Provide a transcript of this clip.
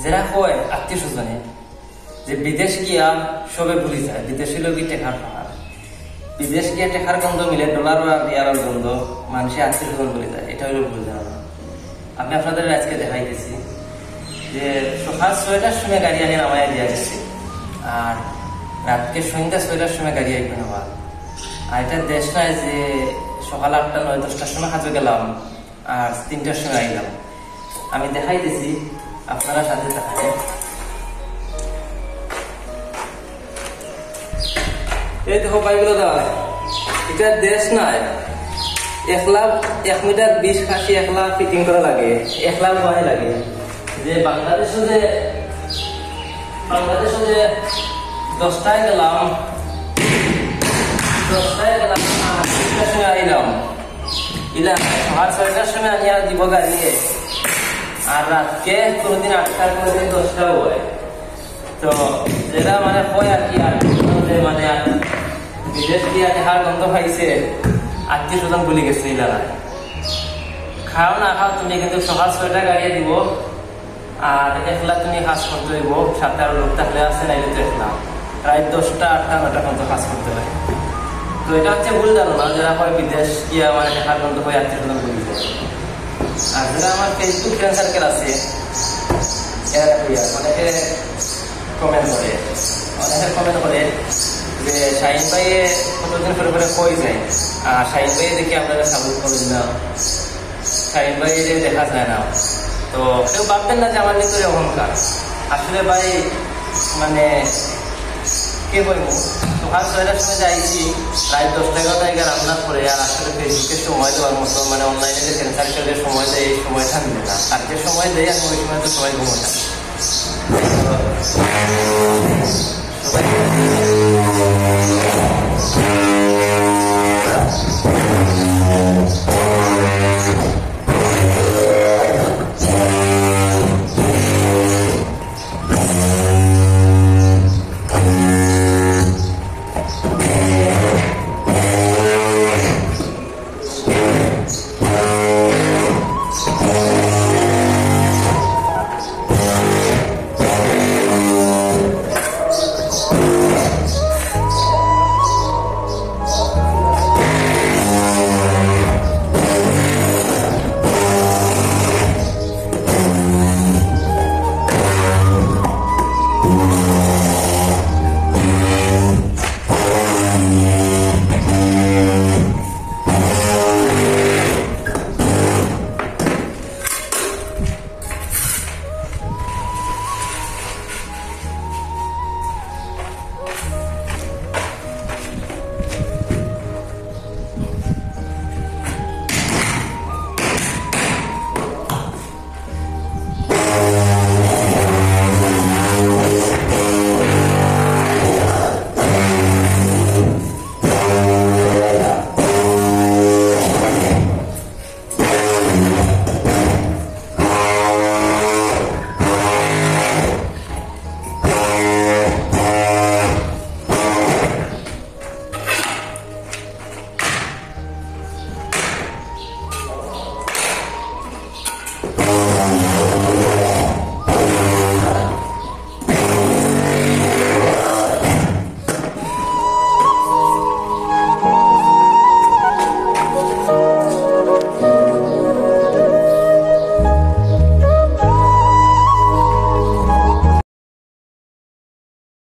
যারা হয় আত্মীয় স্বজনে যে বিদেশ গিয়া সবে ভুলি যায়, বিদেশি লোকই টেকার পাওয়ার, বিদেশ গিয়া টেকার গন্ধ মিলে ডলার বা রিয়ালের গন্ধ মানুষের আত্মীয় স্বজন ভুলে যায়। এটা হলো ভুল ধারণা। আমি আপনাদের আজকে দেখাইতেছি যে সকাল 6টার সময় গাড়ি আনিয়ে নামায় দিয়া গেছি, আর রাতকে সন্ধ্যা 6টার সময় গাড়ি আইবে নেওয়া। আর এটা দেশ নয় যে সকাল 8টা 9-10টার সময় কাজে গেলাম আর 3টার সময় আইলাম। আমি দেখাইতেছি, আপনারা সাথে দেখায়। এই দেখো ভাইগুলো দাও, এটা দেশ নয়। 1 মিটার 20 খাসি 1 লাখ ফিটিং করা লাগে, 1 লাখ মানে লাগে। যে বাংলাদেশে যে 10টায় গেলাম, 10টায় গেলাম 8টার সময় আইলাম, সকাল 6টার সময় আনিয়া দিব গাড়ি। আর রাতকে কোনোদিন 8টা কোনোদিন 10টাও হয়। তো যেটা মানে হয় আর কি, আর মানে বিদেশ দিয়ে হার গন্ধ খাইছে, আত্মীয় স্বজন ভুলে গেছে। ইলারা খাও না খাও তুমি কিন্তু সকাল 6টা গাড়িয়ে দিব, আর 1 লাখ তুমি কাজ করতে হইব। সাথে আরো লোক থাকলে আছে, নাইলে তো 1 লাখ প্রায় 10টা 8টা 9টা পর্যন্ত কাজ করতে হয়। তো এটা হচ্ছে ভুল ধারণা, যারা হয় বিদেশ গিয়া মানে হার গন্ধ হয় আত্মীয় স্বজন ভুলে যায়। আর যারা আমার ফেসবুক ফ্রেন্ড সার্কেল আছে, অনেকে কমেন্ট করে যে শাহিন ভাই কতদিন পরে পরে কই যায়, আর শাহিন ভাই দেখি আপনারা সাপোর্ট করেন না, শাহিন ভাই দেখা যায় না। তো কেউ ভাববেন না যে আমার ভিতরে অহংকার। আসলে ভাই মানে কে বলব, সকাল 6টার সময় যাইছি, প্রায় 10-11টায় রান্না করে, আর আসলে ফেসবুকে সময় দেওয়ার মতো মানে অনলাইনে যে ফ্রেন্ড সার্কেলের সময় দেয়, এই সময়টা মিলে না। আর যে সময় দেয় আমি ওই সময় তো সবাই ঘুমোটা। সবাই